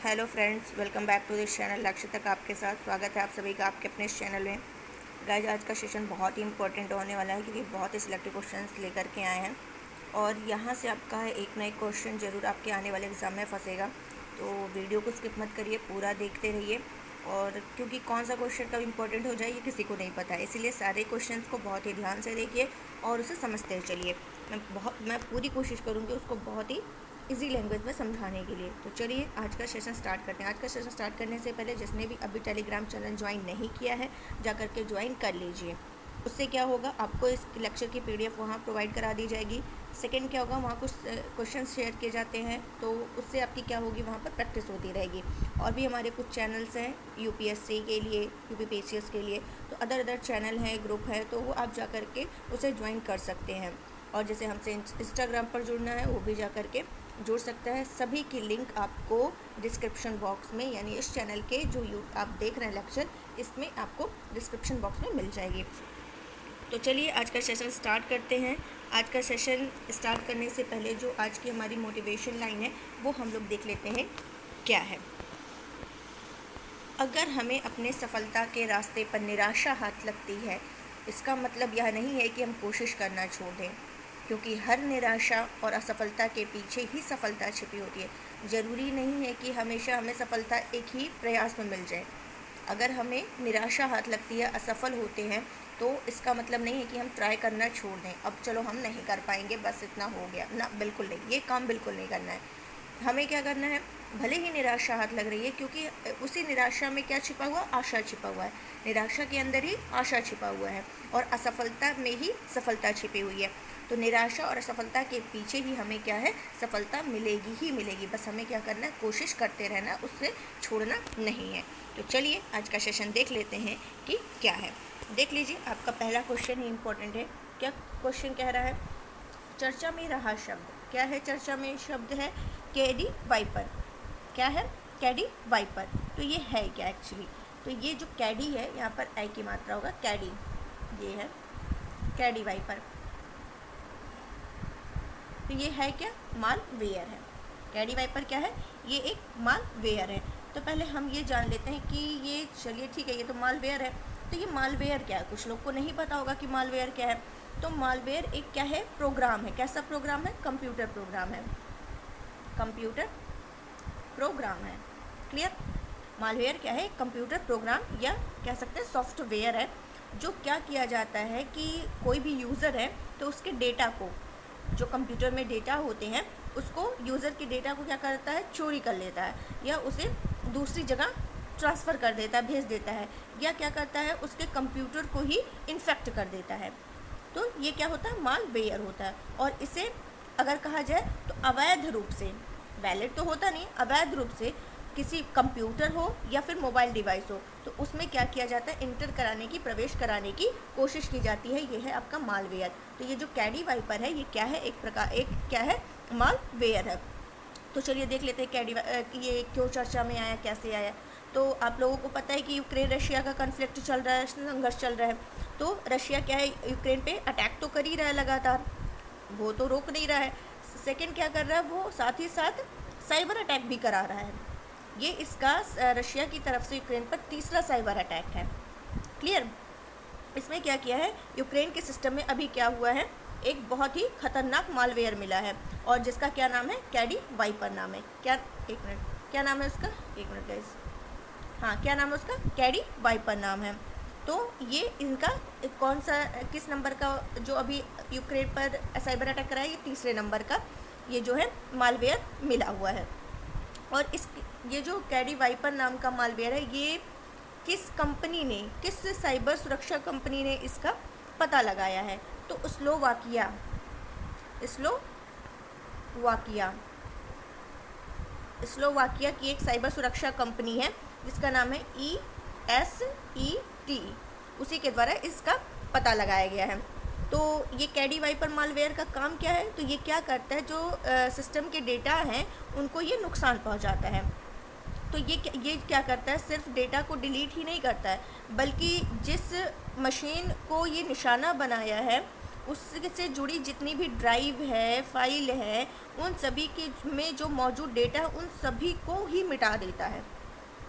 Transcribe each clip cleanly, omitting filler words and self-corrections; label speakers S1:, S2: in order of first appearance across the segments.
S1: Hello friends, welcome back to this channel. लक्ष्य तक आपके साथ स्वागत है आप सभी का आपके अपने इस चैनल में। गाइज, आज का सेशन बहुत ही इंपॉर्टेंट होने वाला है क्योंकि बहुत ही सिलेक्टिव क्वेश्चंस लेकर के आए हैं और यहाँ से आपका एक ना एक क्वेश्चन ज़रूर आपके आने वाले एग्ज़ाम में फंसेगा। तो वीडियो को स्किप मत करिए, पूरा देखते रहिए। और क्योंकि कौन सा क्वेश्चन कब इंपॉर्टेंट हो जाए ये किसी को नहीं पता है, इसीलिए सारे क्वेश्चंस को बहुत ही ध्यान से देखिए और उसे समझते चलिए। मैं पूरी कोशिश करूँगी उसको बहुत ही इजी लैंग्वेज में समझाने के लिए। तो चलिए आज का सेशन स्टार्ट करते हैं। आज का सेशन स्टार्ट करने से पहले जिसने भी अभी टेलीग्राम चैनल ज्वाइन नहीं किया है जा करके ज्वाइन कर लीजिए। उससे क्या होगा, आपको इस लेक्चर की पीडीएफ वहाँ प्रोवाइड करा दी जाएगी। सेकंड क्या होगा, वहाँ कुछ क्वेश्चन शेयर किए जाते हैं तो उससे आपकी क्या होगी, वहाँ पर प्रैक्टिस होती रहेगी। और भी हमारे कुछ चैनल्स हैं यूपीएससी के लिए, यूपीपीसीएस के लिए, तो अदर चैनल हैं, ग्रुप है, तो वो आप जा करके उसे ज्वाइन कर सकते हैं। और जैसे हमसे इंस्टाग्राम पर जुड़ना है वो भी जा करके जुड़ सकता है। सभी की लिंक आपको डिस्क्रिप्शन बॉक्स में, यानी इस चैनल के जो आप देख रहे हैं लेक्चर, इसमें आपको डिस्क्रिप्शन बॉक्स में मिल जाएगी। तो चलिए आज का सेशन स्टार्ट करते हैं। आज का सेशन स्टार्ट करने से पहले जो आज की हमारी मोटिवेशन लाइन है वो हम लोग देख लेते हैं क्या है। अगर हमें अपने सफलता के रास्ते पर निराशा हाथ लगती है, इसका मतलब यह नहीं है कि हम कोशिश करना छोड़ दें, क्योंकि हर निराशा और असफलता के पीछे ही सफलता छिपी होती है। ज़रूरी नहीं है कि हमेशा हमें सफलता एक ही प्रयास में मिल जाए। अगर हमें निराशा हाथ लगती है, असफल होते हैं, तो इसका मतलब नहीं है कि हम ट्राई करना छोड़ दें। अब चलो हम नहीं कर पाएंगे, बस इतना हो गया ना, बिल्कुल नहीं, ये काम बिल्कुल नहीं करना है। हमें क्या करना है, भले ही निराशा हाथ लग रही है, क्योंकि उसी निराशा में क्या छिपा हुआ, आशा छिपा हुआ है। निराशा के अंदर ही आशा छिपा हुआ है और असफलता में ही सफलता छिपी हुई है। तो निराशा और असफलता के पीछे ही हमें क्या है, सफलता मिलेगी ही मिलेगी। बस हमें क्या करना है, कोशिश करते रहना, उससे छोड़ना नहीं है। तो चलिए आज का सेशन देख लेते हैं कि क्या है। देख लीजिए, आपका पहला क्वेश्चन ही इम्पोर्टेंट है। क्या क्वेश्चन कह रहा है, चर्चा में रहा शब्द क्या है। चर्चा में शब्द है कैडी वाइपर। क्या है, कैडी वाइपर। तो ये है क्या एक्चुअली, तो ये जो कैडी है यहाँ पर आई की मात्रा होगा, कैडी, ये है कैडी वाइपर। तो ये है क्या, मालवेयर है। कैडी वाइपर क्या है, ये एक मालवेयर है। तो पहले हम ये जान लेते हैं कि ये, चलिए ठीक है, ये तो मालवेयर है। तो ये मालवेयर क्या है, कुछ लोग को नहीं पता होगा कि मालवेयर क्या है। तो मालवेयर एक क्या है, प्रोग्राम है। कैसा प्रोग्राम है, कंप्यूटर प्रोग्राम है, कंप्यूटर प्रोग्राम है। क्लियर, मालवेयर क्या है, कंप्यूटर प्रोग्राम या कह सकते हैं सॉफ्टवेयर है। जो क्या किया जाता है कि कोई भी यूज़र है तो उसके डेटा को, जो कंप्यूटर में डेटा होते हैं, उसको, यूज़र के डेटा को क्या करता है, चोरी कर लेता है या उसे दूसरी जगह ट्रांसफ़र कर देता है, भेज देता है, या क्या करता है, उसके कंप्यूटर को ही इन्फेक्ट कर देता है। तो ये क्या होता है, मालवेयर होता है। और इसे अगर कहा जाए तो अवैध रूप से, वैलिड तो होता नहीं, अवैध रूप से किसी कंप्यूटर हो या फिर मोबाइल डिवाइस हो, तो उसमें क्या किया जाता है, इंटर कराने की, प्रवेश कराने की कोशिश की जाती है। ये है आपका मालवेयर। तो ये जो कैडी वाइपर है, ये क्या है, एक प्रकार, एक क्या है, मालवेयर है। तो चलिए देख लेते हैं कैडी ये क्यों चर्चा में आया, कैसे आया। तो आप लोगों को पता है कि यूक्रेन रशिया का कन्फ्लिक्ट चल रहा है, संघर्ष चल रहा है। तो रशिया क्या है, यूक्रेन पे अटैक तो कर ही रहा है लगातार, वो तो रोक नहीं रहा है। सेकंड क्या कर रहा है, वो साथ ही साथ साइबर अटैक भी करा रहा है। ये इसका रशिया की तरफ से यूक्रेन पर तीसरा साइबर अटैक है। क्लियर, इसमें क्या किया है, यूक्रेन के सिस्टम में अभी क्या हुआ है, एक बहुत ही खतरनाक मालवेयर मिला है और जिसका क्या नाम है, कैडी वाइपर नाम है। क्या, एक मिनट, क्या नाम है उसका, एक मिनट गाइस, हाँ क्या नाम है उसका, कैडी वाइपर नाम है। तो ये इनका कौन सा, किस नंबर का जो अभी यूक्रेन पर साइबर अटैक करा है, ये तीसरे नंबर का ये जो है मालवेयर मिला हुआ है। और ये जो कैडी वाइपर नाम का मालवेयर है, ये किस कंपनी ने, किस साइबर सुरक्षा कंपनी ने इसका पता लगाया है, तो स्लोवाकिया की एक साइबर सुरक्षा कंपनी है जिसका नाम है ESET, उसी के द्वारा इसका पता लगाया गया है। तो ये कैडी वाइपर मालवेयर का काम क्या है, तो ये क्या करता है, जो सिस्टम के डेटा हैं उनको ये नुकसान पहुंचाता है। तो ये क्या करता है, सिर्फ डेटा को डिलीट ही नहीं करता है, बल्कि जिस मशीन को ये निशाना बनाया है उससे जुड़ी जितनी भी ड्राइव है, फाइल है, उन सभी के में जो मौजूद डेटा है उन सभी को ही मिटा देता है,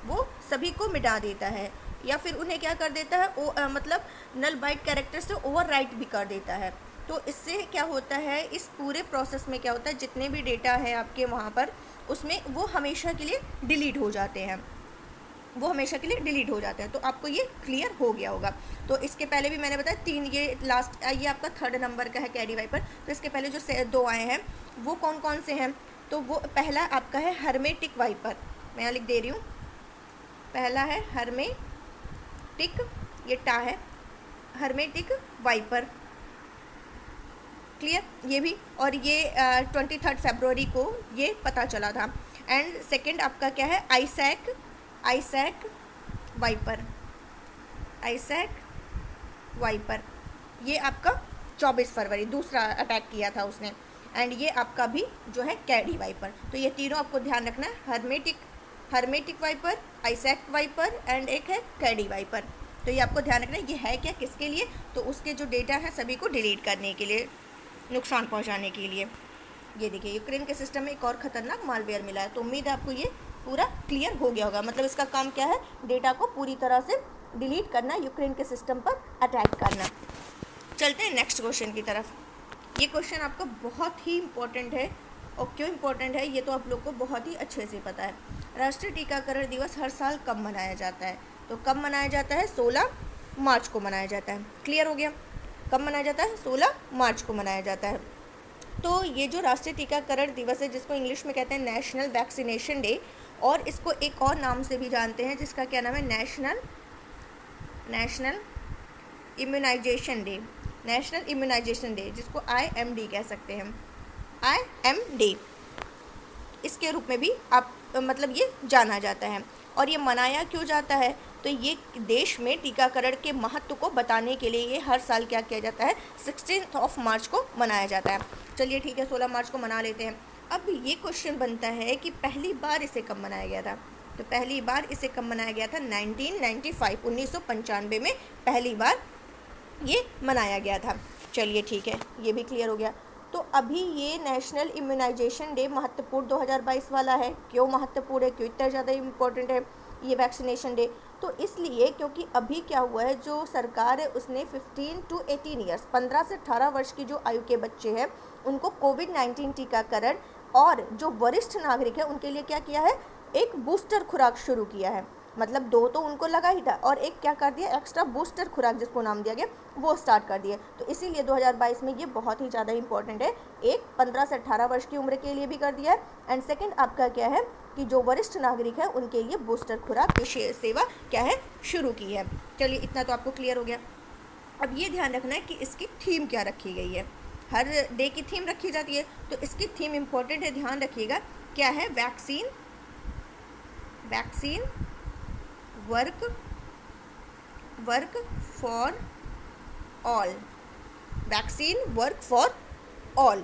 S1: वो सभी को मिटा देता है, या फिर उन्हें क्या कर देता है, मतलब नल बाइट कैरेक्टर से ओवरराइट भी कर देता है। तो इससे क्या होता है, इस पूरे प्रोसेस में क्या होता है, जितने भी डेटा है आपके वहाँ पर, उसमें वो हमेशा के लिए डिलीट हो जाते हैं, वो हमेशा के लिए डिलीट हो जाते हैं। तो आपको ये क्लियर हो गया होगा। तो इसके पहले भी मैंने बताया 3, ये लास्ट ये आपका 3rd नंबर का है कैडी वाइपर। तो इसके पहले जो 2 आए हैं वो कौन कौन से हैं, तो वो पहला आपका है हर्मेटिक वाइपर, मैं यहाँ लिख दे रही हूँ, पहला है हर्मेटिक, ये टा है, हर्मेटिक वाइपर, क्लियर, ये भी, और ये 23 फरवरी को ये पता चला था। एंड सेकंड आपका क्या है, आईसैक वाइपर, आईसैक वाइपर, ये आपका 24 फरवरी दूसरा अटैक किया था उसने। एंड ये आपका भी जो है कैडी वाइपर। तो ये तीनों आपको ध्यान रखना है, हर्मेटिक वाइपर, आईसैक वाइपर एंड एक है कैडी वाइपर। तो ये आपको ध्यान रखना है, ये है क्या, किसके लिए, तो उसके जो डेटा है सभी को डिलीट करने के लिए, नुकसान पहुंचाने के लिए। ये देखिए यूक्रेन के सिस्टम में एक और ख़तरनाक मालवेयर मिला है। तो उम्मीद है आपको ये पूरा क्लियर हो गया होगा। मतलब इसका काम क्या है, डेटा को पूरी तरह से डिलीट करना, यूक्रेन के सिस्टम पर अटैक करना। चलते हैं नेक्स्ट क्वेश्चन की तरफ। ये क्वेश्चन आपका बहुत ही इम्पोर्टेंट है, और क्यों इम्पोर्टेंट है ये तो आप लोग को बहुत ही अच्छे से पता है। राष्ट्रीय टीकाकरण दिवस हर साल कब मनाया जाता है, तो कब मनाया जाता है, 16 मार्च को मनाया जाता है। क्लियर हो गया, कब मनाया जाता है, 16 मार्च को मनाया जाता है। तो ये जो राष्ट्रीय टीकाकरण दिवस है, जिसको इंग्लिश में कहते हैं नेशनल वैक्सीनेशन डे, और इसको एक और नाम से भी जानते हैं जिसका क्या नाम है, national immunization day, national immunization day, जिसको IMD कह सकते हैं, IMD इसके रूप में भी आप मतलब ये जाना जाता है। और ये मनाया क्यों जाता है, तो ये देश में टीकाकरण के महत्व को बताने के लिए ये हर साल क्या किया जाता है, 16 मार्च को मनाया जाता है। चलिए ठीक है, 16 मार्च को मना लेते हैं। अब ये क्वेश्चन बनता है कि पहली बार इसे कब मनाया गया था, तो पहली बार इसे कब मनाया गया था, 1995 में पहली बार ये मनाया गया था। चलिए ठीक है, ये भी क्लियर हो गया। तो अभी ये नेशनल इम्यूनाइजेशन डे महत्वपूर्ण 2022 वाला है। क्यों महत्वपूर्ण है, क्यों इतना ज़्यादा इम्पोर्टेंट है ये वैक्सीनेशन डे, तो इसलिए क्योंकि अभी क्या हुआ है, जो सरकार है उसने 15 to 18 ईयर्स, 15 से 18 वर्ष की जो आयु के बच्चे हैं उनको कोविड-19 टीकाकरण, और जो वरिष्ठ नागरिक है उनके लिए क्या किया है, एक बूस्टर खुराक शुरू किया है। मतलब 2 तो उनको लगा ही था, और एक क्या कर दिया, एक्स्ट्रा बूस्टर खुराक जिसको नाम दिया गया वो स्टार्ट कर दिए। तो इसीलिए 2022 में ये बहुत ही ज़्यादा इंपॉर्टेंट है। एक 15 से 18 वर्ष की उम्र के लिए भी कर दिया है, एंड सेकंड आपका क्या है कि जो वरिष्ठ नागरिक है उनके लिए बूस्टर खुराक विशेष सेवा क्या है, शुरू की है। चलिए इतना तो आपको क्लियर हो गया। अब ये ध्यान रखना है कि इसकी थीम क्या रखी गई है। हर डे की थीम रखी जाती है, तो इसकी थीम इंपॉर्टेंट है, ध्यान रखिएगा। क्या है, vaccine work for all, vaccine work for all.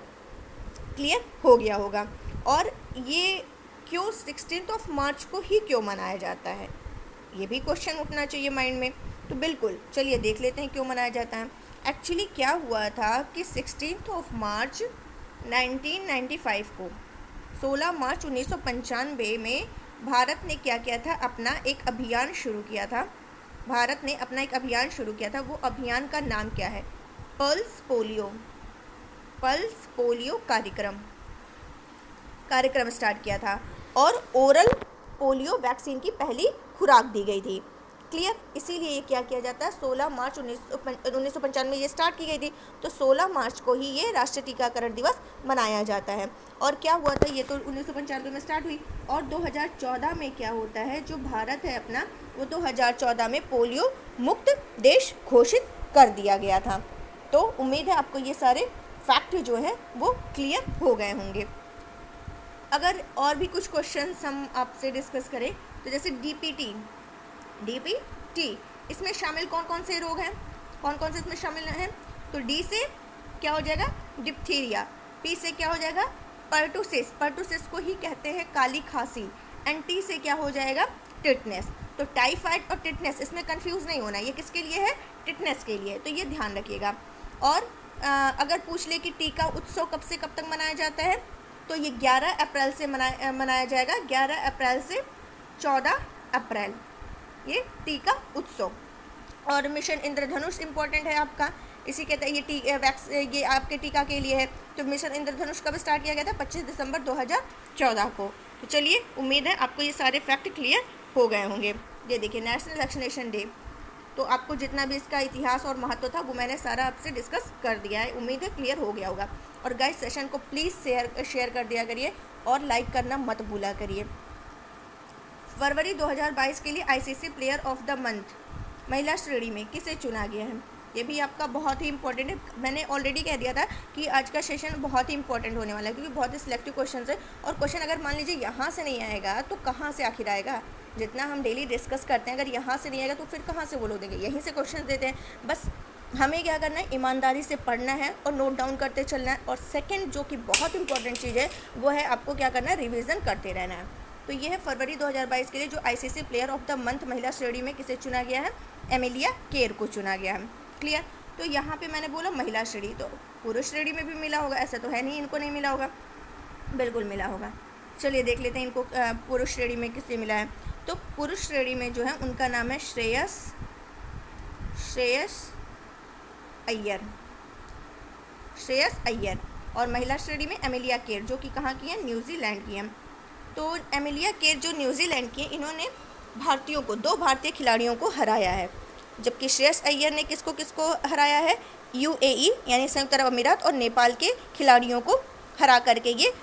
S1: Clear हो गया होगा। और ये क्यों 16 मार्च को ही क्यों मनाया जाता है, ये भी क्वेश्चन उठना चाहिए माइंड में। तो बिल्कुल चलिए देख लेते हैं क्यों मनाया जाता है। एक्चुअली क्या हुआ था कि 16 मार्च 1995 को, 16 मार्च 1995 में भारत ने क्या किया था, अपना एक अभियान शुरू किया था। भारत ने अपना एक अभियान शुरू किया था। वो अभियान का नाम क्या है, पल्स पोलियो कार्यक्रम स्टार्ट किया था, और ओरल पोलियो वैक्सीन की पहली खुराक दी गई थी। क्लियर, इसीलिए ये क्या किया जाता है, 16 मार्च 1995 में ये स्टार्ट की गई थी, तो 16 मार्च को ही ये राष्ट्रीय टीकाकरण दिवस मनाया जाता है। और क्या हुआ था, ये तो 1995 में स्टार्ट हुई, और 2014 में क्या होता है, जो भारत है अपना, वो 2014 में पोलियो मुक्त देश घोषित कर दिया गया था। तो उम्मीद है आपको ये सारे फैक्ट जो है वो क्लियर हो गए होंगे। अगर और भी कुछ क्वेश्चंस हम आपसे डिस्कस करें, तो जैसे डीपीटी, इसमें शामिल कौन कौन से रोग हैं, कौन कौन से इसमें शामिल हैं, तो डी से क्या हो जाएगा, डिप्थीरिया, पी से क्या हो जाएगा, पर्टुसिस को ही कहते हैं काली खांसी, एंड टी से क्या हो जाएगा, टिटनेस। तो टाइफाइड और टिटनेस, इसमें कंफ्यूज नहीं होना, ये किसके लिए है, टिटनेस के लिए, तो ये ध्यान रखिएगा। और अगर पूछ ले कि टीका उत्सव कब से कब तक मनाया जाता है, तो ये 11 अप्रैल से मनाया जाएगा, 11 अप्रैल से 14 अप्रैल, ये टीका उत्सव। और मिशन इंद्रधनुष इम्पोर्टेंट है आपका, इसी के तहत ये आपके टीका के लिए है। तो मिशन इंद्रधनुष कब स्टार्ट किया गया था? 25 दिसंबर 2014 को। तो चलिए, उम्मीद है आपको ये सारे फैक्ट क्लियर हो गए होंगे। ये देखिए, नेशनल वैक्सीनेशन डे, तो आपको जितना भी इसका इतिहास और महत्व था वो मैंने सारा आपसे डिस्कस कर दिया है। उम्मीद है क्लियर हो गया होगा। और गाइस, सेशन को प्लीज़ शेयर कर दिया करिए और लाइक करना मत भूला करिए। फरवरी 2022 के लिए ICC player of the month महिला श्रेणी में किसे चुना गया है? ये भी आपका बहुत ही इंपॉर्टेंट है। मैंने ऑलरेडी कह दिया था कि आज का सेशन बहुत ही इंपॉर्टेंट होने वाला है, क्योंकि बहुत ही सिलेक्टिव क्वेश्चन है। और क्वेश्चन अगर मान लीजिए यहाँ से नहीं आएगा तो कहाँ से आखिर आएगा? जितना हम डेली डिस्कस करते हैं, अगर यहाँ से नहीं आएगा तो फिर कहाँ से वो लोग देंगे? यहीं से क्वेश्चन देते हैं। बस हमें क्या करना है, ईमानदारी से पढ़ना है और नोट डाउन करते चलना है। और सेकंड जो कि बहुत इंपॉर्टेंट चीज़ है वो है आपको क्या करना है, रिवीजन करते रहना है। तो ये है फरवरी 2022 के लिए जो ICC player of the month महिला श्रेणी में किसे चुना गया है? एमिलिया केर को चुना गया है। क्लियर? तो यहाँ पे मैंने बोला महिला श्रेणी, तो पुरुष श्रेणी में भी मिला होगा, ऐसा तो है नहीं इनको नहीं मिला होगा, बिल्कुल मिला होगा। चलिए देख लेते हैं इनको पुरुष श्रेणी में किसे मिला है। तो पुरुष श्रेणी में जो है उनका नाम है श्रेयस अय्यर। और महिला श्रेणी में एमिलिया केर, जो कि कहाँ की है? न्यूजीलैंड की है। तो एमिलिया केर जो न्यूजीलैंड की है, इन्होंने भारतीयों को, 2 भारतीय खिलाड़ियों को हराया है। जबकि श्रेयस अय्यर ने किसको किसको हराया है? यूएई यानी संयुक्त अरब अमीरात और नेपाल के खिलाड़ियों को हरा करके ये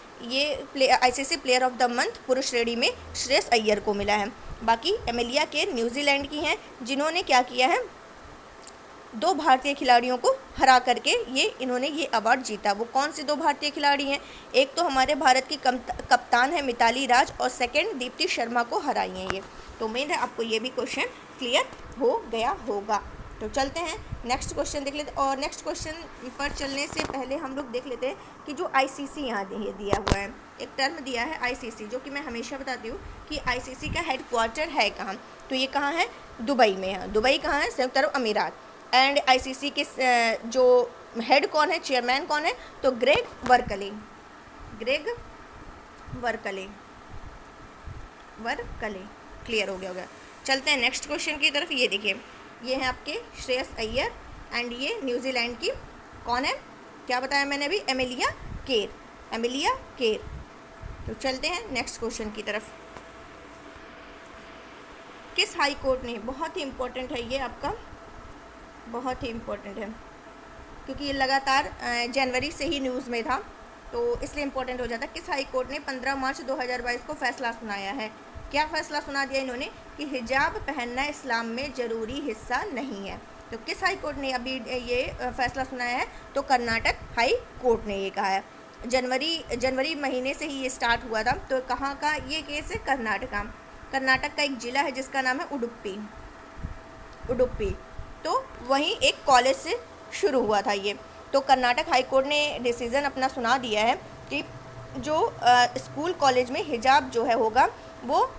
S1: ICC player of the month पुरुष श्रेणी में श्रेयस अय्यर को मिला है। बाकी एमिलिया केर न्यूजीलैंड की हैं, जिन्होंने क्या किया है, 2 भारतीय खिलाड़ियों को हरा करके इन्होंने ये अवार्ड जीता। वो कौन से 2 भारतीय खिलाड़ी हैं? एक तो हमारे भारत की कप्तान है मिताली राज, और सेकंड दीप्ति शर्मा को हराई हैं ये। तो उम्मीद है आपको ये भी क्वेश्चन क्लियर हो गया होगा। तो चलते हैं नेक्स्ट क्वेश्चन देख लेते हैं। और नेक्स्ट क्वेश्चन पर चलने से पहले हम लोग देख लेते हैं कि जो आईसीसी यहाँ दिया हुआ है, एक टर्म दिया है आईसीसी, जो कि मैं हमेशा बताती हूँ कि आईसीसी का हेडक्वार्टर है कहाँ। तो ये कहाँ है? दुबई में है। दुबई कहाँ है? संयुक्त अरब अमीरात। एंड आईसीसी के जो हेड कौन है, चेयरमैन कौन है? तो ग्रेग वर्कले। क्लियर हो गया होगा। चलते हैं नेक्स्ट क्वेश्चन की तरफ। ये देखिए, ये है आपके श्रेयस अय्यर एंड ये न्यूजीलैंड की कौन है? क्या बताया मैंने अभी? एमिलिया केर। तो चलते हैं नेक्स्ट क्वेश्चन की तरफ। किस हाई कोर्ट ने, बहुत ही इम्पोर्टेंट है ये आपका, बहुत ही इम्पोर्टेंट है क्योंकि ये लगातार जनवरी से ही न्यूज़ में था, तो इसलिए इम्पोर्टेंट हो जाता है। किस हाई कोर्ट ने 15 मार्च 2022 को फैसला सुनाया है? क्या फ़ैसला सुना दिया इन्होंने? कि हिजाब पहनना इस्लाम में ज़रूरी हिस्सा नहीं है। तो किस हाई कोर्ट ने अभी ये फैसला सुनाया है? तो कर्नाटक हाई कोर्ट ने ये कहा है। जनवरी महीने से ही ये स्टार्ट हुआ था। तो कहाँ का ये केस है? कर्नाटक का एक ज़िला है जिसका नाम है उडुपी। तो वहीं एक कॉलेज से शुरू हुआ था ये। तो कर्नाटक हाई कोर्ट ने डिसीज़न अपना सुना दिया है कि जो स्कूल कॉलेज में हिजाब जो है होगा वो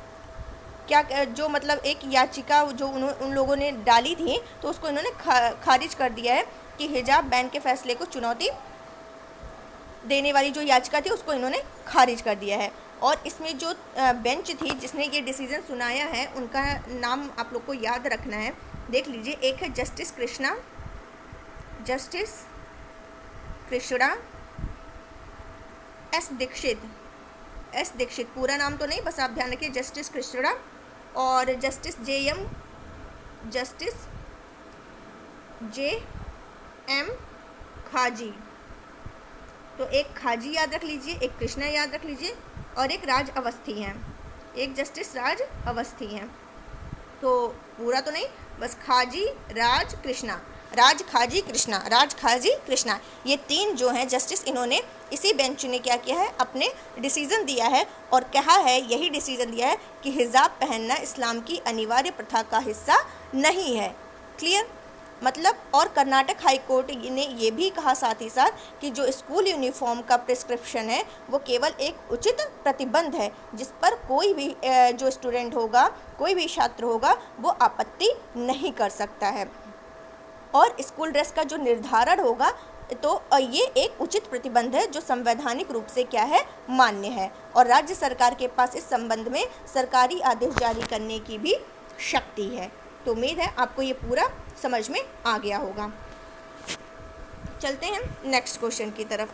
S1: क्या, जो मतलब एक याचिका जो उन लोगों ने डाली थी, तो उसको इन्होंने खारिज कर दिया है कि हिजाब बैन के फैसले को चुनौती देने वाली जो याचिका थी उसको इन्होंने खारिज कर दिया है। और इसमें जो बेंच थी जिसने ये डिसीज़न सुनाया है, उनका नाम आप लोग को याद रखना है, देख लीजिए। एक है जस्टिस कृष्णा एस दीक्षित, पूरा नाम तो नहीं, बस आप ध्यान रखिए, जस्टिस कृष्णा। और जस्टिस जे एम खाजी। तो एक खाजी याद रख लीजिए, एक कृष्णा याद रख लीजिए, और एक राज अवस्थी हैं, एक जस्टिस राज अवस्थी हैं। तो पूरा तो नहीं, बस खाजी राज खाजी कृष्णा, ये 3 जो हैं जस्टिस, इन्होंने इसी बेंच ने क्या किया है, अपने डिसीज़न दिया है और कहा है, यही डिसीज़न दिया है कि हिजाब पहनना इस्लाम की अनिवार्य प्रथा का हिस्सा नहीं है। क्लियर? मतलब, और कर्नाटक हाई कोर्ट ने ये भी कहा साथ ही साथ कि जो स्कूल यूनिफॉर्म का प्रिस्क्रिप्शन है वो केवल एक उचित प्रतिबंध है, जिस पर कोई भी जो स्टूडेंट होगा, कोई भी छात्र होगा, वो आपत्ति नहीं कर सकता है। और स्कूल ड्रेस का जो निर्धारण होगा तो ये एक उचित प्रतिबंध है जो संवैधानिक रूप से क्या है, मान्य है, और राज्य सरकार के पास इस संबंध में सरकारी आदेश जारी करने की भी शक्ति है। तो उम्मीद है आपको ये पूरा समझ में आ गया होगा। चलते हैं नेक्स्ट क्वेश्चन की तरफ।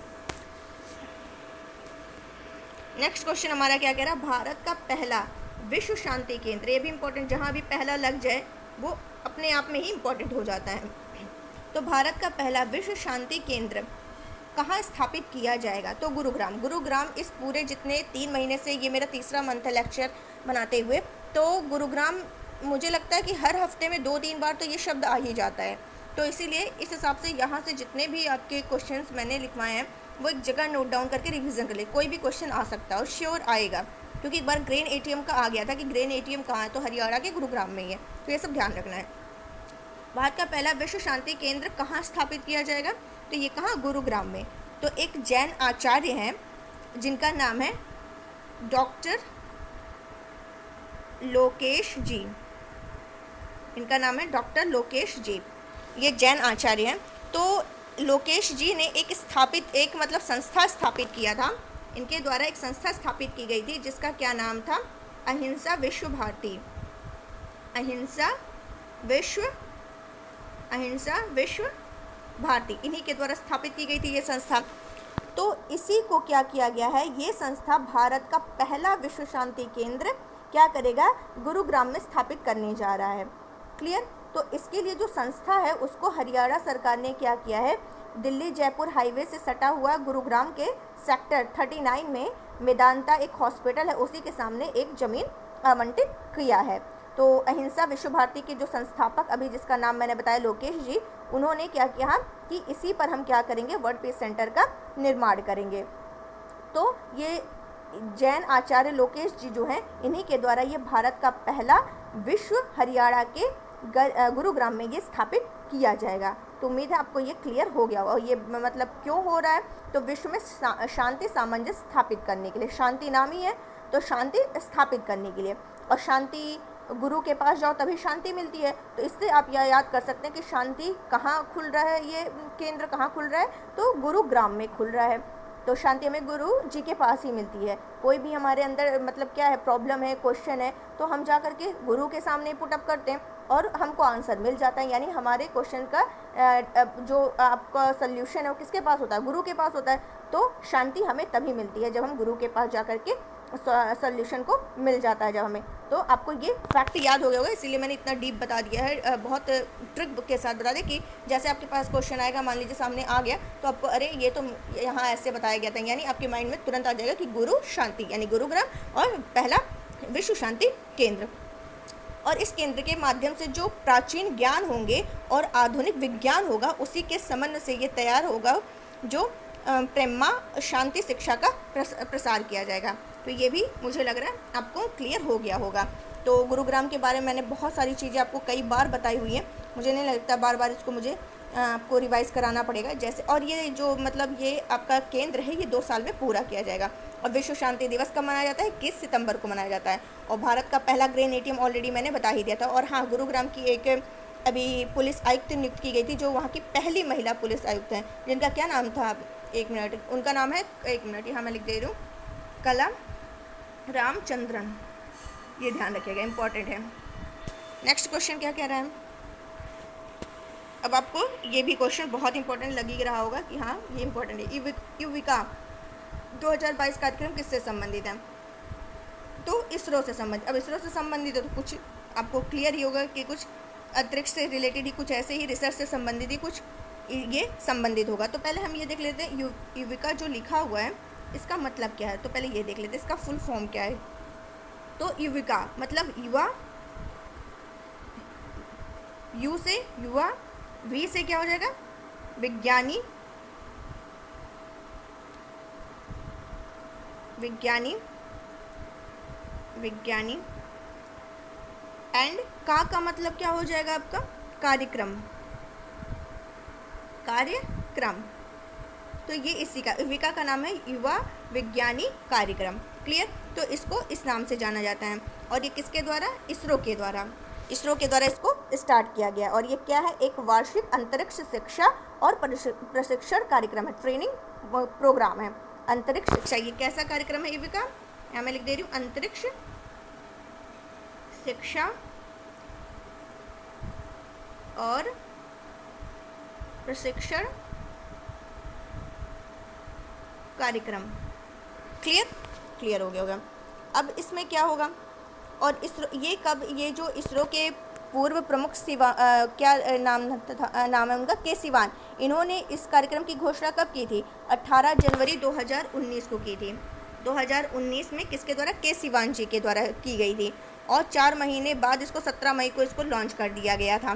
S1: नेक्स्ट क्वेश्चन हमारा क्या कह रहा है, भारत का पहला विश्व शांति केंद्र, ये भी इम्पोर्टेंट, जहाँ भी पहला लग जाए वो अपने आप में ही इम्पोर्टेंट हो जाता है। तो भारत का पहला विश्व शांति केंद्र कहाँ स्थापित किया जाएगा, तो गुरुग्राम। गुरुग्राम इस पूरे जितने 3 महीने से, ये मेरा तीसरा मंथ है लेक्चर बनाते हुए, तो गुरुग्राम मुझे लगता है कि हर हफ्ते में 2-3 बार तो ये शब्द आ ही जाता है। तो इसीलिए इस हिसाब से यहाँ से जितने भी आपके क्वेश्चंस मैंने लिखवाए हैं वो एक जगह नोट डाउन करके रिवीजन कर ले, कोई भी क्वेश्चन आ सकता है और श्योर आएगा, क्योंकि एक बार ग्रेन एटीएम का आ गया था कि ग्रेन एटीएम कहाँ है, तो हरियाणा के गुरुग्राम में ही है। तो ये सब ध्यान रखना है। भारत का पहला विश्व शांति केंद्र कहाँ स्थापित किया जाएगा, तो ये कहाँ, गुरुग्राम में। तो एक जैन आचार्य हैं जिनका नाम है डॉक्टर लोकेश जी, इनका नाम है डॉक्टर लोकेश जी, ये जैन आचार्य हैं। तो लोकेश जी ने एक संस्था स्थापित किया था, इनके द्वारा एक संस्था स्थापित की गई थी जिसका क्या नाम था, अहिंसा विश्व भारती, अहिंसा विश्व भारती, इन्हीं के द्वारा स्थापित की गई थी ये संस्था। तो इसी को क्या किया गया है, ये संस्था भारत का पहला विश्व शांति केंद्र क्या करेगा, गुरुग्राम में स्थापित करने जा रहा है। क्लियर। तो इसके लिए जो संस्था है उसको हरियाणा सरकार ने क्या किया है, दिल्ली जयपुर हाईवे से सटा हुआ गुरुग्राम के सेक्टर 39 में मेदांता एक हॉस्पिटल है, उसी के सामने एक ज़मीन आवंटित किया है। तो अहिंसा विश्व भारती के जो संस्थापक, अभी जिसका नाम मैंने बताया लोकेश जी, उन्होंने क्या किया कि इसी पर हम क्या करेंगे, वर्ल्ड पीस सेंटर का निर्माण करेंगे। तो ये जैन आचार्य लोकेश जी जो हैं, इन्हीं के द्वारा ये भारत का पहला विश्व हरियाणा के गुरुग्राम में ये स्थापित किया जाएगा। तो उम्मीद है आपको ये क्लियर हो गया। और ये मतलब क्यों हो रहा है, तो विश्व में शांति सामंजस्य स्थापित करने के लिए, शांति नाम ही है तो शांति स्थापित करने के लिए, और शांति गुरु के पास जाओ तभी शांति मिलती है। तो इससे आप यह याद कर सकते हैं कि शांति कहाँ खुल रहा है, ये केंद्र कहाँ खुल रहा है, तो गुरुग्राम में खुल रहा है। तो शांति हमें गुरु जी के पास ही मिलती है। कोई भी हमारे अंदर मतलब क्या है, प्रॉब्लम है, क्वेश्चन है, तो हम जा करके गुरु के सामने पुटअप करते हैं और हमको आंसर मिल जाता है। यानी हमारे क्वेश्चन का जो आपका सल्यूशन है वो किसके पास होता है, गुरु के पास होता है। तो शांति हमें तभी मिलती है जब हम गुरु के पास जा करके सॉल्यूशन को मिल जाता है जब हमें। तो आपको ये फैक्ट याद हो गया होगा, इसीलिए मैंने इतना डीप बता दिया है, बहुत ट्रिक के साथ बता दें कि जैसे आपके पास क्वेश्चन आएगा, मान लीजिए सामने आ गया, तो आपको अरे ये तो यहाँ ऐसे बताया गया था, यानी आपके माइंड में तुरंत आ जाएगा कि गुरु शांति यानी गुरुग्राम और पहला विश्व शांति केंद्र। और इस केंद्र के माध्यम से जो प्राचीन ज्ञान होंगे और आधुनिक विज्ञान होगा, उसी के संबंध से ये तैयार होगा जो प्रेमा शांति शिक्षा का प्रसार किया जाएगा। तो ये भी मुझे लग रहा है आपको क्लियर हो गया होगा। तो गुरुग्राम के बारे में मैंने बहुत सारी चीज़ें आपको कई बार बताई हुई हैं, मुझे नहीं लगता बार बार इसको मुझे आपको रिवाइज़ कराना पड़ेगा जैसे। और ये जो मतलब ये आपका केंद्र है ये 2 साल में पूरा किया जाएगा। और विश्व शांति दिवस कब मनाया जाता है, 21 सितंबर को मनाया जाता है। और भारत का पहला ग्रेन एटीएम ऑलरेडी मैंने बता ही दिया था। और हाँ, गुरुग्राम की एक अभी पुलिस आयुक्त नियुक्त की गई थी जो वहाँ की पहली महिला पुलिस आयुक्त हैं, जिनका क्या नाम था, 1 मिनट, उनका नाम है, 1 मिनट यहाँ मैं लिख दे रही हूँ, कला रामचंद्रन। ये ध्यान रखिएगा, इंपॉर्टेंट है। नेक्स्ट क्वेश्चन क्या कह रहा है, अब आपको ये भी क्वेश्चन बहुत इंपॉर्टेंट लग ही रहा होगा कि हाँ ये इंपॉर्टेंट है। युविका 2022 कार्यक्रम किससे संबंधित है, तो इसरो से संबंधित। अब इसरो से संबंधित है तो कुछ आपको क्लियर ही होगा कि कुछ अंतरिक्ष से रिलेटेड ही, कुछ ऐसे ही रिसर्च से संबंधित ही कुछ ये संबंधित होगा। तो पहले हम ये देख लेते हैं युविका जो लिखा हुआ है इसका मतलब क्या है। तो पहले ये देख लेते हैं इसका फुल फॉर्म क्या है। तो युविका मतलब युवा, यू से युवा, वी से क्या हो जाएगा, विज्ञानी, विज्ञानी, विज्ञानी, एंड का मतलब क्या हो जाएगा आपका, कार्यक्रम, कार्यक्रम। तो ये इसी का, युविका का नाम है युवा विज्ञानी कार्यक्रम। क्लियर। तो इसको इस नाम से जाना जाता है। और ये किसके द्वारा, इसरो के द्वारा। इसरो के द्वारा इसको स्टार्ट किया गया और ये क्या है, एक वार्षिक अंतरिक्ष शिक्षा और प्रशिक्षण कार्यक्रम है, ट्रेनिंग प्रोग्राम है। अंतरिक्ष शिक्षा ये कैसा कार्यक्रम है युविका, यहाँ मैं लिख दे रही हूँ, अंतरिक्ष शिक्षा और प्रशिक्षण कार्यक्रम। क्लियर हो गया होगा। अब इसमें क्या होगा, और इसरो ये कब, ये जो इसरो के पूर्व प्रमुख क्या नाम है उनका, के सिवान, इन्होंने इस कार्यक्रम की घोषणा कब की थी, 18 जनवरी 2019 को की थी। 2019 में किसके द्वारा, के सिवान जी के द्वारा की गई थी और 4 महीने बाद इसको 17 मई को इसको लॉन्च कर दिया गया था।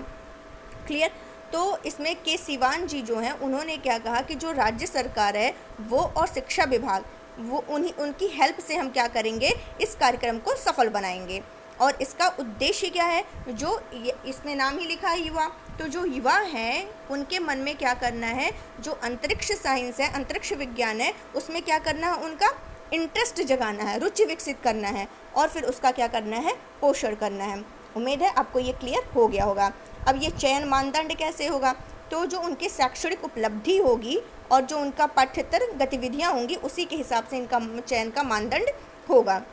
S1: क्लियर। तो इसमें के सिवान जी जो हैं उन्होंने क्या कहा कि जो राज्य सरकार है वो और शिक्षा विभाग वो उनकी हेल्प से हम क्या करेंगे, इस कार्यक्रम को सफल बनाएंगे। और इसका उद्देश्य क्या है, जो इसमें नाम ही लिखा है युवा, तो जो युवा हैं उनके मन में क्या करना है, जो अंतरिक्ष साइंस है, अंतरिक्ष विज्ञान है, उसमें क्या करना है, उनका इंटरेस्ट जगाना है, रुचि विकसित करना है और फिर उसका क्या करना है, पोषण करना है। उम्मीद है आपको ये क्लियर हो गया होगा। अब ये चयन मानदंड कैसे होगा, तो जो उनकी शैक्षणिक उपलब्धि होगी और जो उनका पाठ्येतर गतिविधियां होंगी उसी के हिसाब से इनका चयन का मानदंड होगा।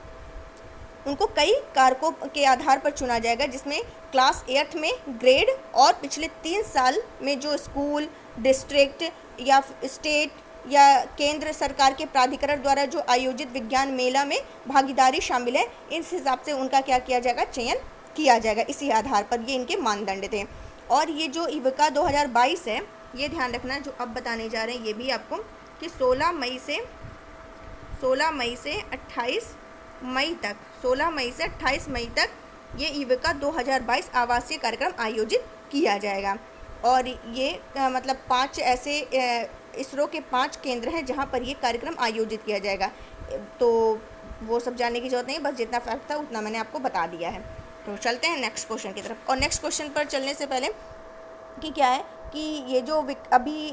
S1: उनको कई कारकों के आधार पर चुना जाएगा, जिसमें क्लास 8 में ग्रेड और पिछले 3 साल में जो स्कूल, डिस्ट्रिक्ट या स्टेट या केंद्र सरकार के प्राधिकरण द्वारा जो आयोजित विज्ञान मेला में भागीदारी शामिल है, इस हिसाब से उनका क्या किया जाएगा, चयन किया जाएगा। इसी आधार पर ये इनके मानदंड थे। और ये जो युविका 2022 है, ये ध्यान रखना जो अब बताने जा रहे हैं ये भी आपको, कि 16 मई से 28 मई तक 16 मई से 28 मई तक ये युविका 2022 आवासीय कार्यक्रम आयोजित किया जाएगा। और ये मतलब 5 ऐसे इसरो के 5 केंद्र हैं जहाँ पर ये कार्यक्रम आयोजित किया जाएगा। तो वो सब जानने की जरूरत नहीं, बस जितना फैक्ट था उतना मैंने आपको बता दिया है। तो चलते हैं नेक्स्ट क्वेश्चन की तरफ। और नेक्स्ट क्वेश्चन पर चलने से पहले कि क्या है कि ये जो अभी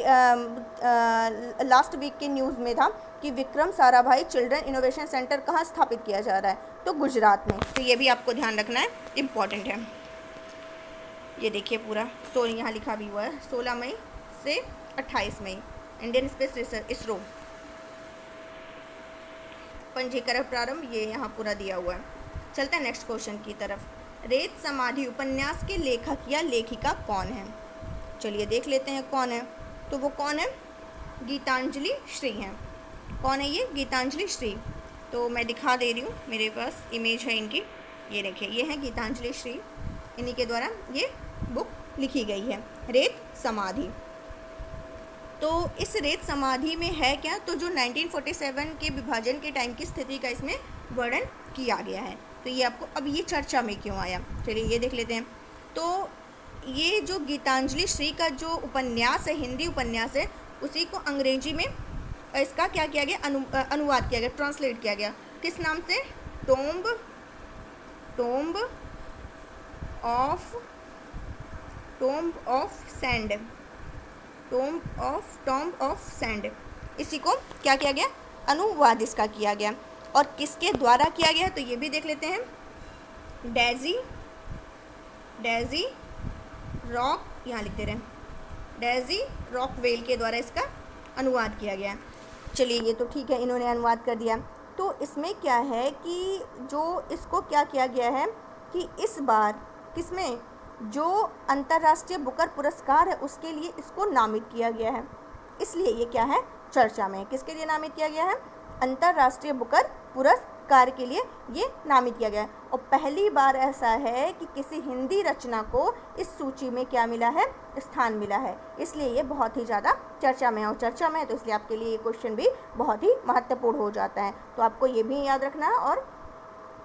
S1: लास्ट वीक के न्यूज़ में था कि Vikram Sarabhai children innovation centre कहाँ स्थापित किया जा रहा है, तो गुजरात में। तो ये भी आपको ध्यान रखना है, इम्पॉर्टेंट है। ये देखिए पूरा यहाँ लिखा भी हुआ है 16 मई से 28 मई, इंडियन स्पेस रिसर्च इसरो, पंजीकरण प्रारंभ, ये यहाँ पूरा दिया हुआ है। चलते हैं नेक्स्ट क्वेश्चन की तरफ। रेत समाधि उपन्यास के लेखक या लेखिका कौन है, चलिए देख लेते हैं कौन है। तो वो कौन है, गीतांजलि श्री हैं। कौन है ये, गीतांजलि श्री। तो मैं दिखा दे रही हूँ, मेरे पास इमेज है इनकी, ये देखिए, ये है गीतांजलि श्री, इन्हीं के द्वारा ये बुक लिखी गई है, रेत समाधि। तो इस रेत समाधि में है क्या, तो जो 1947 के विभाजन के टाइम की स्थिति का इसमें वर्णन किया गया है। तो ये आपको, अब ये चर्चा में क्यों आया, चलिए ये देख लेते हैं। तो ये जो गीतांजलि श्री का जो उपन्यास है, हिंदी उपन्यास है, उसी को अंग्रेजी में इसका क्या किया गया, अनुवाद किया गया, ट्रांसलेट किया गया, किस नाम से, टॉम्ब ऑफ सैंड, इसी को क्या किया गया, अनुवाद इसका किया गया। और किसके द्वारा किया गया, तो ये भी देख लेते हैं, डेजी रॉक, यहाँ लिखते रहे, डेजी रॉकवेल के द्वारा इसका अनुवाद किया गया। चलिए ये तो ठीक है, इन्होंने अनुवाद कर दिया। तो इसमें क्या है कि जो इसको क्या किया गया है कि इस बार किसमें, जो अंतर्राष्ट्रीय बुकर पुरस्कार है उसके लिए इसको नामित किया गया है, इसलिए ये क्या है, चर्चा में। किसके लिए नामित किया गया है, अंतर्राष्ट्रीय बुकर पुरस्कार के लिए ये नामित किया गया है। और पहली बार ऐसा है कि किसी हिंदी रचना को इस सूची में क्या मिला है, स्थान मिला है, इसलिए ये बहुत ही ज़्यादा चर्चा में है। और चर्चा में है तो इसलिए आपके लिए ये क्वेश्चन भी बहुत ही महत्वपूर्ण हो जाता है। तो आपको ये भी याद रखना है, और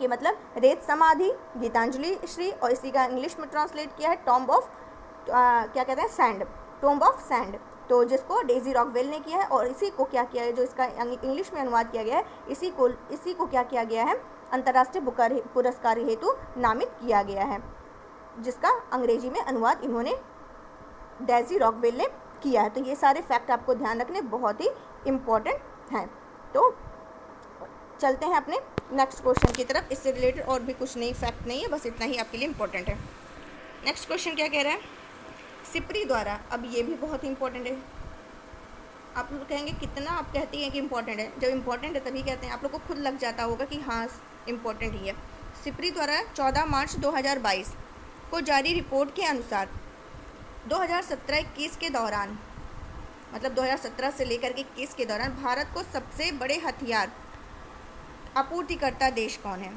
S1: कि मतलब रेत समाधि गीतांजलि श्री, और इसी का इंग्लिश में ट्रांसलेट किया है टॉम्ब ऑफ क्या कहते हैं, सैंड, टॉम्ब ऑफ सैंड, तो जिसको डेजी रॉकवेल ने किया है। और इसी को क्या किया है, जो इसका इंग्लिश में अनुवाद किया गया है, इसी को क्या किया गया है, अंतर्राष्ट्रीय बुकर पुरस्कार हेतु नामित किया गया है, जिसका अंग्रेजी में अनुवाद इन्होंने डेजी रॉकवेल ने किया है। तो ये सारे फैक्ट आपको ध्यान रखने बहुत ही इम्पोर्टेंट हैं। तो चलते हैं अपने नेक्स्ट क्वेश्चन की तरफ। इससे रिलेटेड और भी कुछ नई फैक्ट नहीं है, बस इतना ही आपके लिए इम्पोर्टेंट है। नेक्स्ट क्वेश्चन क्या कह रहा है, सिप्री द्वारा, अब ये भी बहुत इंपॉर्टेंट है। आप लोग कहेंगे कितना आप कहती हैं कि इंपॉर्टेंट है, जब इंपॉर्टेंट है तभी कहते हैं, आप लोग को खुद लग जाता होगा कि हाँ इंपॉर्टेंट ही है। सिप्री द्वारा 14 मार्च 2022 को जारी रिपोर्ट के अनुसार 2017-21 के दौरान, मतलब 2017 से लेकर के 21 के दौरान भारत को सबसे बड़े हथियार आपूर्तिकर्ता देश कौन है।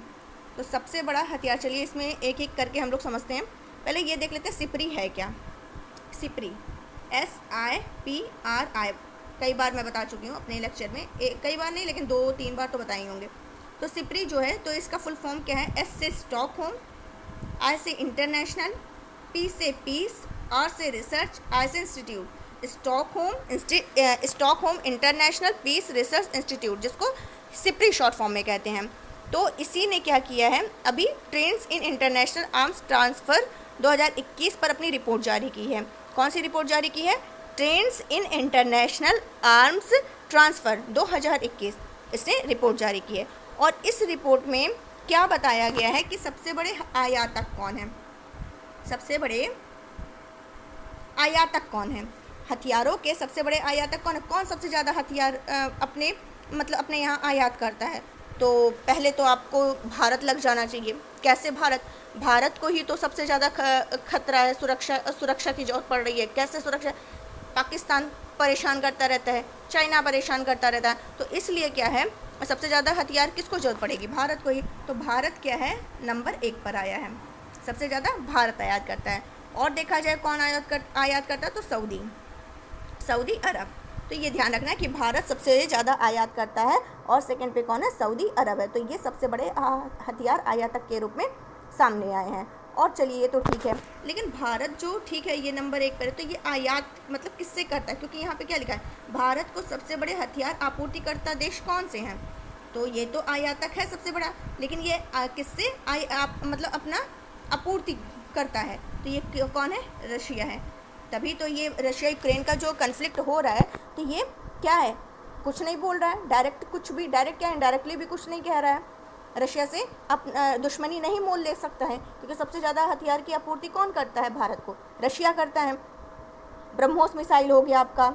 S1: तो सबसे बड़ा हथियार, चलिए इसमें एक एक करके हम लोग समझते हैं। पहले ये देख लेते हैं सिप्री है क्या। सिप्री SIPRI, कई बार मैं बता चुकी हूँ अपने लेक्चर में, कई बार नहीं लेकिन 2-3 बार तो बताए होंगे। तो सिप्री जो है तो इसका फुल फॉर्म क्या है, S से स्टॉकहोम, I से इंटरनेशनल, P से पीस, R से रिसर्च, I से institute. Stockholm international peace research institute, जिसको सिप्री शॉर्ट फॉर्म में कहते हैं। तो इसी ने क्या किया है, अभी trends in international arms transfer 2021 पर अपनी रिपोर्ट जारी की है। कौन सी रिपोर्ट जारी की है, trends in international arms transfer 2021, इसने रिपोर्ट जारी की है। और इस रिपोर्ट में क्या बताया गया है कि सबसे बड़े आयातक कौन है, सबसे बड़े आयातक कौन है, हथियारों के सबसे बड़े आयातक कौन है, कौन सबसे ज़्यादा हथियार अपने यहाँ आयात करता है। तो पहले तो आपको भारत लग जाना चाहिए। कैसे भारत को ही तो सबसे ज़्यादा खतरा है, सुरक्षा की जरूरत पड़ रही है। कैसे सुरक्षा, पाकिस्तान परेशान करता रहता है, चाइना परेशान करता रहता है, तो इसलिए क्या है सबसे ज़्यादा हथियार किसको जरूरत पड़ेगी, भारत को ही। तो भारत क्या है, नंबर 1 पर आया है, सबसे ज़्यादा भारत आयात करता है। और देखा जाए कौन आयात करता है, तो सऊदी अरब। तो ये ध्यान रखना है कि भारत सबसे ज़्यादा आयात करता है और सेकंड पे कौन है, सऊदी अरब है। तो ये सबसे बड़े हथियार आयातक के रूप में सामने आए हैं। और चलिए ये तो ठीक है, लेकिन भारत जो ठीक है ये नंबर 1 पर है, तो ये आयात मतलब किससे करता है, क्योंकि यहाँ पे क्या लिखा है, भारत को सबसे बड़े हथियार आपूर्तिकर्ता देश कौन से हैं। तो ये तो आयातक है सबसे बड़ा, लेकिन ये किससे मतलब अपना आपूर्ति करता है, तो ये कौन है, रशिया है। तभी तो ये रशिया यूक्रेन का जो कन्फ्लिक्ट हो रहा है, तो ये क्या है, कुछ नहीं बोल रहा है डायरेक्ट, कुछ भी डायरेक्ट क्या इनडायरेक्टली भी कुछ नहीं कह रहा है। रशिया से दुश्मनी नहीं मोल ले सकता है, क्योंकि सबसे ज़्यादा हथियार की आपूर्ति कौन करता है, भारत को रशिया करता है। ब्रह्मोस मिसाइल हो गया आपका,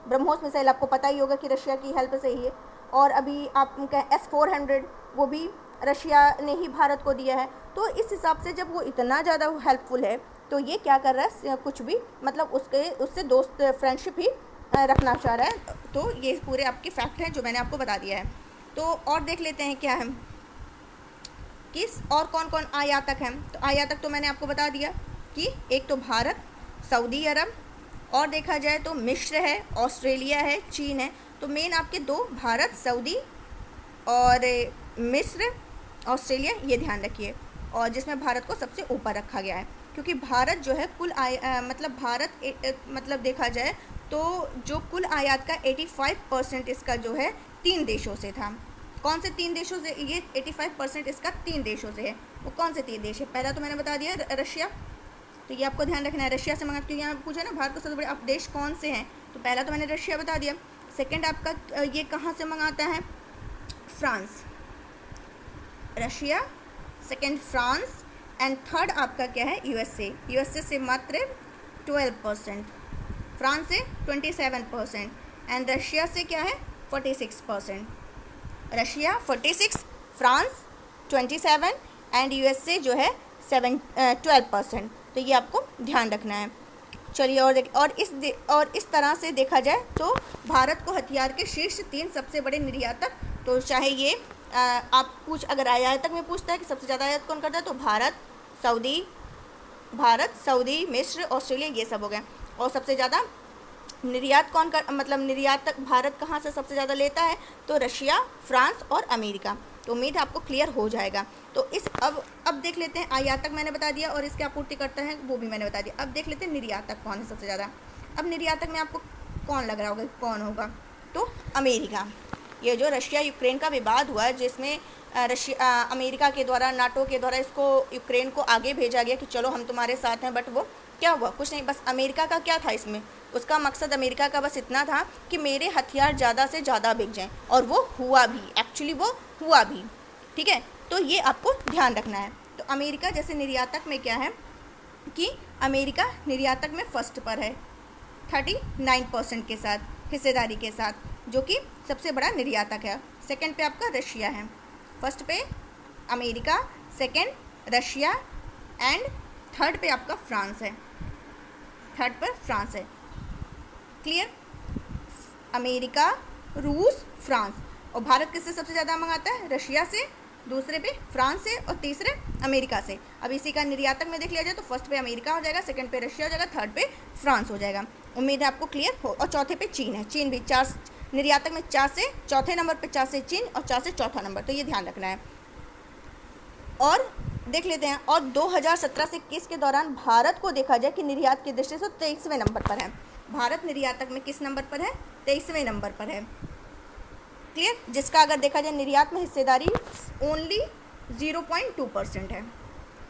S1: ब्रह्मोस मिसाइल आपको पता ही होगा कि रशिया की हेल्प से ही है। और अभी आप S-400 वो भी रशिया ने ही भारत को दिया है। तो इस हिसाब से जब वो इतना ज़्यादा हेल्पफुल है, तो ये क्या कर रहा है, कुछ भी मतलब उससे दोस्त फ्रेंडशिप ही रखना चाह रहा है। तो ये पूरे आपके फैक्ट हैं जो मैंने आपको बता दिया है। तो और देख लेते हैं क्या है, किस और कौन कौन आयातक हैं। तो आयातक तो मैंने आपको बता दिया कि एक तो भारत, सऊदी अरब, और देखा जाए तो मिस्र है, ऑस्ट्रेलिया है, चीन है। तो मेन आपके 2 भारत, सऊदी और मिस्र, ऑस्ट्रेलिया, ये ध्यान रखिए। और जिसमें भारत को सबसे ऊपर रखा गया है, क्योंकि भारत जो है कुल मतलब देखा जाए तो जो कुल आयात का 85% इसका जो है 3 देशों से था। कौन से 3 देशों से, ये 85% इसका 3 देशों से है। वो कौन से 3 देश है, पहला तो मैंने बता दिया रशिया, तो ये आपको ध्यान रखना है, रशिया से मंगा, क्योंकि यहाँ पूछा ना भारत को सबसे बड़े देश कौन से हैं, तो पहला तो मैंने रशिया बता दिया। सेकेंड आपका ये कहाँ से मंगाता है, France, Russia, second France, and third आपका क्या है, यूएसए से मात्र 12%, फ्रांस से 27% एंड रशिया से क्या है 46%। रशिया 46, फ्रांस 27 एंड यूएसए जो है 12%। तो ये आपको ध्यान रखना है। चलिए और इस तरह से देखा जाए तो भारत को हथियार के शीर्ष 3 सबसे बड़े निर्यातक, तो चाहे ये अगर आयातक में पूछता है कि सबसे ज़्यादा आयात कौन करता है, तो भारत, सऊदी, मिस्र, ऑस्ट्रेलिया, ये सब हो गए। और सबसे ज़्यादा निर्यात निर्यातक भारत कहाँ से सबसे ज़्यादा लेता है, तो रशिया, फ्रांस और अमेरिका। तो उम्मीद है आपको क्लियर हो जाएगा। तो अब देख लेते हैं, आयातक मैंने बता दिया और इसके आपूर्ति करता है वो भी मैंने बता दिया। अब देख लेते हैं निर्यातक कौन है सबसे ज़्यादा। अब निर्यातक में आपको कौन लग रहा होगा, कौन होगा, तो अमेरिका। ये जो रशिया यूक्रेन का विवाद हुआ है, जिसमें अमेरिका के द्वारा, नाटो के द्वारा इसको यूक्रेन को आगे भेजा गया कि चलो हम तुम्हारे साथ हैं, बट वो क्या हुआ, कुछ नहीं। बस अमेरिका का क्या था इसमें, उसका मकसद अमेरिका का बस इतना था कि मेरे हथियार ज़्यादा से ज़्यादा बिक जाएं, और वो हुआ भी, एक्चुअली वो हुआ भी। ठीक है, तो ये आपको ध्यान रखना है। तो अमेरिका जैसे निर्यातक में क्या है, कि अमेरिका निर्यातक में फर्स्ट पर है 39% के साथ, हिस्सेदारी के साथ, जो कि सबसे बड़ा निर्यातक है। सेकंड पे आपका रशिया है, फर्स्ट पे America, second Russia and third पे आपका फ्रांस है, थर्ड पर फ्रांस है। क्लियर? अमेरिका, रूस, फ्रांस। और भारत किससे सबसे ज़्यादा मंगाता है? रशिया से, दूसरे पे फ्रांस से और तीसरे अमेरिका से। अब इसी का निर्यातक में देख लिया जाए तो फर्स्ट पे अमेरिका हो जाएगा, सेकंड पे रशिया हो जाएगा, थर्ड पे फ्रांस हो जाएगा। उम्मीद है आपको क्लियर हो। और चौथे पे चीन है, चीन भी 4 निर्यातक में 4 से चौथे नंबर पे 4 से चीन और 4 से चौथा नंबर, तो ये ध्यान रखना है। और देख लेते हैं, और 2017 से 21 के दौरान भारत को देखा जाए कि निर्यात की दृष्टि से 23वें नंबर पर है। भारत निर्यातक में किस नंबर पर है? 23वें नंबर पर है। क्लियर? जिसका अगर देखा जाए निर्यात में हिस्सेदारी ओनली 0.2% है।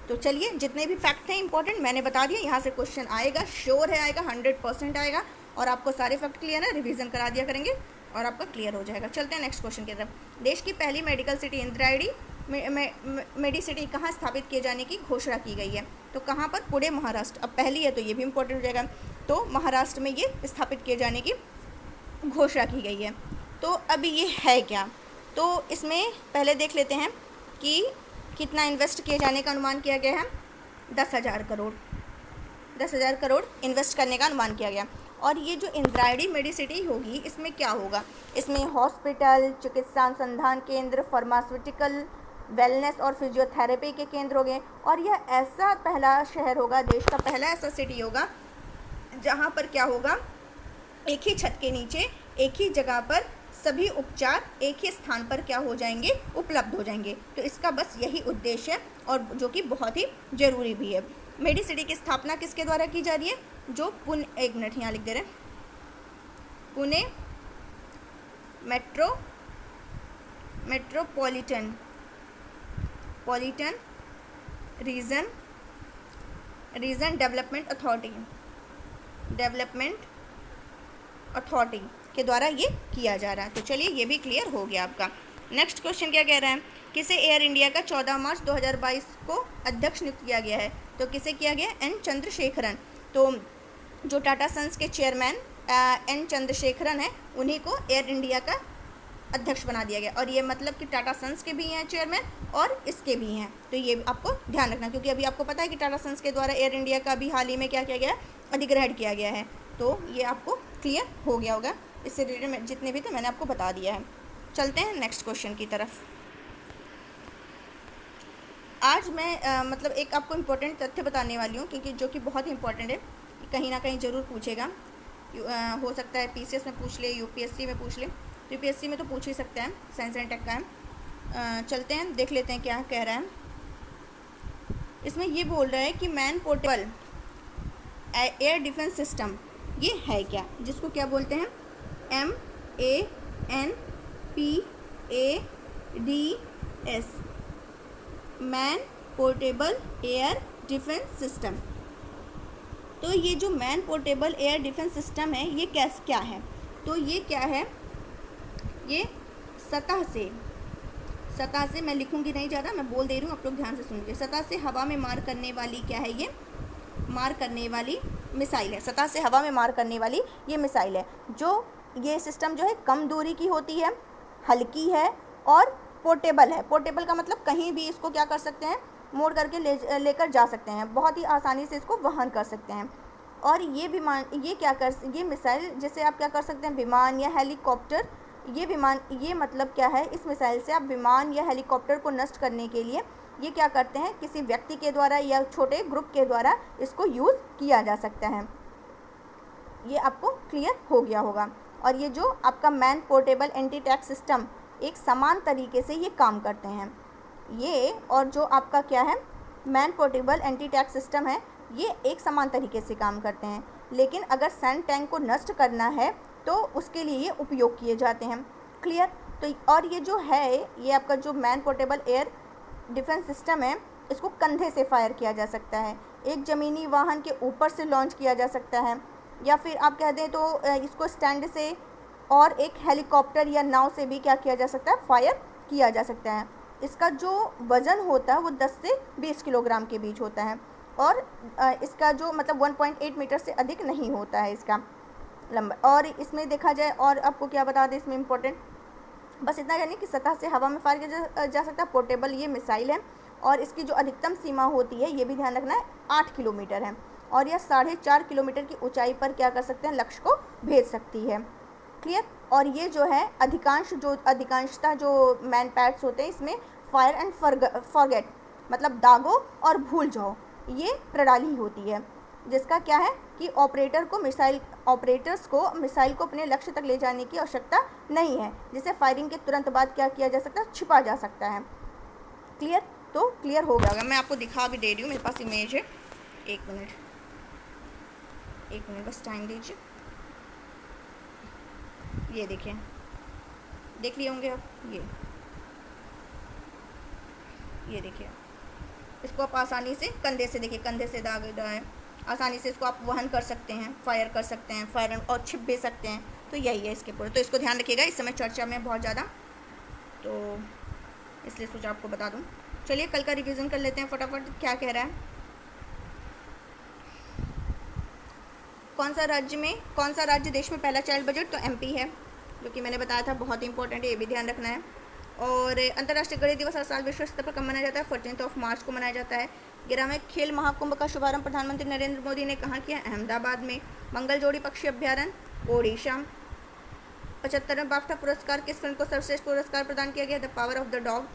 S1: तो चलिए, जितने भी फैक्ट हैं इंपॉर्टेंट मैंने बता दिए। यहाँ से क्वेश्चन आएगा, श्योर है आएगा, 100% आएगा। और आपको सारे फैक्ट क्लियर है, रिवीजन करा दिया करेंगे और आपका क्लियर हो जाएगा। चलते हैं नेक्स्ट क्वेश्चन की तरफ। देश की पहली मेडिकल सिटी इंदिरायणी मेडिसिटी कहाँ स्थापित किए जाने की घोषणा की गई है? तो कहाँ पर? पुणे, महाराष्ट्र। अब पहली है तो ये भी इंपॉर्टेंट हो जाएगा। तो महाराष्ट्र में ये स्थापित किए जाने की घोषणा की गई है। तो अभी ये है क्या? तो इसमें पहले देख लेते हैं कि कितना इन्वेस्ट किए जाने का अनुमान किया गया है। 10,000 करोड़, 10,000 करोड़ इन्वेस्ट करने का अनुमान किया गया। और ये जो इंदिरायणी मेडिसिटी होगी, इसमें क्या होगा? इसमें हॉस्पिटल, चिकित्सा अनुसंधान केंद्र, फार्मास्यूटिकल, वेलनेस और फिजियोथेरेपी के केंद्र हो गए। और यह ऐसा पहला शहर होगा, देश का पहला ऐसा सिटी होगा जहाँ पर क्या होगा, एक ही छत के नीचे एक ही जगह पर सभी उपचार एक ही स्थान पर क्या हो जाएंगे? उपलब्ध हो जाएंगे। तो इसका बस यही उद्देश्य है और जो कि बहुत ही ज़रूरी भी है। मेडिसिटी की स्थापना किसके द्वारा की जा रही है? जो पुणे, एक मिनट यहाँ लिख दे रहे हैं, Pune metropolitan region development authority के द्वारा ये किया जा रहा है। तो चलिए, ये भी क्लियर हो गया आपका। नेक्स्ट क्वेश्चन क्या कह रहा है? किसे एयर इंडिया का 14 मार्च 2022 को अध्यक्ष नियुक्त किया गया है? तो किसे किया गया? एन चंद्रशेखरन। तो जो टाटा सन्स के चेयरमैन एन चंद्रशेखरन है, उन्हीं को एयर इंडिया का अध्यक्ष बना दिया गया। और ये मतलब कि टाटा सन्स के भी हैं चेयरमैन और इसके भी हैं। तो ये आपको ध्यान रखना, क्योंकि अभी आपको पता है कि टाटा सन्स के द्वारा एयर इंडिया का भी हाल ही में क्या किया गया है? अधिग्रहण किया गया है। तो ये आपको क्लियर हो गया होगा। इससे रिलेटेड जितने भी थे मैंने आपको बता दिया है। चलते हैं नेक्स्ट क्वेश्चन की तरफ। आज मैं मतलब एक आपको इम्पोर्टेंट तथ्य बताने वाली हूँ, क्योंकि जो कि बहुत ही इंपॉर्टेंट है, कहीं ना कहीं ज़रूर पूछेगा। हो सकता है पीसीएस में पूछ ले, यूपीएससी में पूछ ले। तो यूपीएससी में तो पूछ ही सकते हैं, साइंस एंड टेक का है। चलते हैं, देख लेते हैं क्या कह रहा है। इसमें ये बोल रहा है कि man portable air defence system ये है क्या? जिसको क्या बोलते हैं? MANPADS, man portable air defence system. तो ये जो man portable air defence system है, ये क्या है? तो ये क्या है? ये सतह से मैं लिखूंगी नहीं ज़्यादा, मैं बोल दे रही हूँ, आप लोग ध्यान से सुनिए। सतह से हवा में मार करने वाली क्या है? ये मार करने वाली मिसाइल है। सतह से हवा में मार करने वाली ये मिसाइल है। जो ये सिस्टम जो है कम दूरी की होती है, हल्की है और पोर्टेबल है। पोर्टेबल का मतलब कहीं भी इसको क्या कर सकते हैं? मोड़ करके लेकर जा सकते हैं, बहुत ही आसानी से इसको वहन कर सकते हैं। और ये मिसाइल जैसे आप क्या कर सकते हैं? विमान या हेलीकॉप्टर। ये मतलब क्या है? इस मिसाइल से आप विमान या हेलीकॉप्टर को नष्ट करने के लिए ये क्या करते हैं? किसी व्यक्ति के द्वारा या छोटे ग्रुप के द्वारा इसको यूज़ किया जा सकता है। ये आपको क्लियर हो गया होगा। और ये जो आपका man portable anti tank system, एक समान तरीके से ये काम करते हैं। ये और जो आपका क्या है, man portable anti tank system है, ये एक समान तरीके से काम करते हैं। लेकिन अगर सैंड टैंक को नष्ट करना है तो उसके लिए ये उपयोग किए जाते हैं। क्लियर? तो और ये जो है, ये आपका जो man portable air defence system है, इसको कंधे से फायर किया जा सकता है, एक ज़मीनी वाहन के ऊपर से लॉन्च किया जा सकता है, या फिर आप कह दें तो इसको स्टैंड से और एक हेलीकॉप्टर या नाव से भी क्या किया जा सकता है? फायर किया जा सकता है। इसका जो वज़न होता है वो 10 से 20 किलोग्राम के बीच होता है। और इसका जो मतलब 1.8 मीटर से अधिक नहीं होता है इसका लंबा। और इसमें देखा जाए और आपको क्या बता दें इसमें इम्पोर्टेंट, बस इतना कहने कि सतह से हवा में फायर किया जा सकता है। पोर्टेबल ये मिसाइल है और इसकी जो अधिकतम सीमा होती है ये भी ध्यान रखना है 8 किलोमीटर है और यह 4.5 किलोमीटर की ऊंचाई पर क्या कर सकते हैं, लक्ष्य को भेज सकती है। क्लियर। और ये जो है अधिकांशतः जो मैन पैड्स होते हैं इसमें फायर एंड फॉरगेट मतलब दागो और भूल जाओ ये प्रणाली होती है, जिसका क्या है कि ऑपरेटर्स को मिसाइल को अपने लक्ष्य तक ले जाने की आवश्यकता नहीं है, जिसे फायरिंग के तुरंत बाद क्या किया जा सकता है, छिपा जा सकता है। क्लियर। तो क्लियर हो गया। मैं आपको दिखा भी दे रही हूँ, मेरे पास इमेज है। एक मिनट बस टाइम दीजिए। ये देखिए, देख लिए होंगे आप। ये देखिए, इसको आप आसानी से कंधे से, देखिए कंधे से दाग है, आसानी से इसको आप वहन कर सकते हैं, फायर कर सकते हैं, फायर और छिप भी सकते हैं। तो यही है इसके पूरे। तो इसको ध्यान रखिएगा, इस समय चर्चा में बहुत ज़्यादा, तो इसलिए सोचा आपको बता दूं। चलिए कल का रिवीजन कर लेते हैं फटाफट। क्या कह रहा है, कौन सा राज्य देश में पहला चाइल्ड बजट, तो एमपी है, जो कि मैंने बताया था, बहुत इंपॉर्टेंट है, ये भी ध्यान रखना है। और अंतर्राष्ट्रीय गणित दिवस हर साल विश्व स्तर पर कब मनाया जाता है, 14 मार्च को मनाया जाता है। 11वें खेल महाकुंभ का शुभारंभ प्रधानमंत्री नरेंद्र मोदी ने कहाँ किया, अहमदाबाद में। मंगल जोड़ी पक्षी अभ्यारण्य ओडिशा। 75वें बाफ्टा पुरस्कार किस फिल्म को सर्वश्रेष्ठ पुरस्कार प्रदान किया गया, the power of the dog.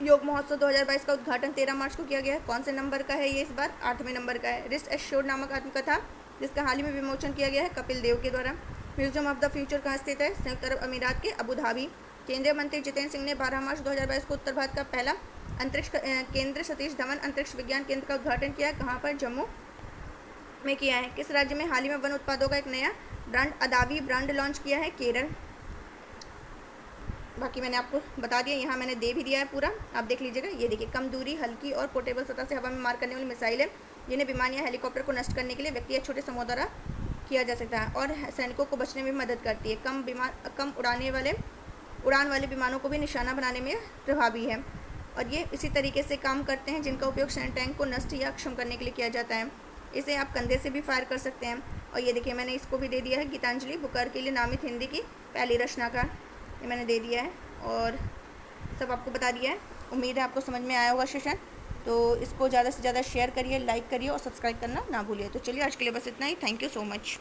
S1: योग महोत्सव 2022 का उद्घाटन 13 मार्च को किया गया है। कौन से नंबर का है ये, इस बार 8वें नंबर का है। रिस्ट एश्योर्ड नामक आत्मकथा जिसका हाल ही में विमोचन किया गया है कपिल देव के द्वारा। म्यूजियम ऑफ द फ्यूचर कहाँ स्थित है, संयुक्त अरब अमीरात के अबू धाबी। केंद्रीय मंत्री जितेंद्र सिंह ने 12 मार्च 2022 को उत्तर भारत का पहला अंतरिक्ष केंद्र सतीश धवन अंतरिक्ष विज्ञान केंद्र का उद्घाटन किया है। कहाँ पर, जम्मू में किया है। किस राज्य में हाल ही में वन उत्पादों का एक नया ब्रांड अदावी ब्रांड लॉन्च किया है, केरल। बाकी मैंने आपको बता दिया, यहाँ मैंने दे भी दिया है पूरा, आप देख लीजिएगा। ये देखिए, कम दूरी, हल्की और पोर्टेबल सतह से हवा में मार करने वाली मिसाइल है, जिन्हें विमान या हेलीकॉप्टर को नष्ट करने के लिए व्यक्ति या छोटे समूह द्वारा किया जा सकता है और सैनिकों को बचने में मदद करती है। कम उड़ान वाले विमानों को भी निशाना बनाने में प्रभावी है और ये इसी तरीके से काम करते हैं जिनका उपयोग सैन्य टैंक को नष्ट या अक्षम करने के लिए किया जाता है। इसे आप कंधे से भी फायर कर सकते हैं। और ये देखिए, मैंने इसको भी दे दिया है, गीतांजलि बुकर के लिए नामित हिंदी की पहली रचनाकार, ये मैंने दे दिया है और सब आपको बता दिया है। उम्मीद है आपको समझ में आया होगा सेशन। तो इसको ज़्यादा से ज़्यादा शेयर करिए, लाइक करिए और सब्सक्राइब करना ना भूलिए। तो चलिए आज के लिए बस इतना ही। Thank you so much.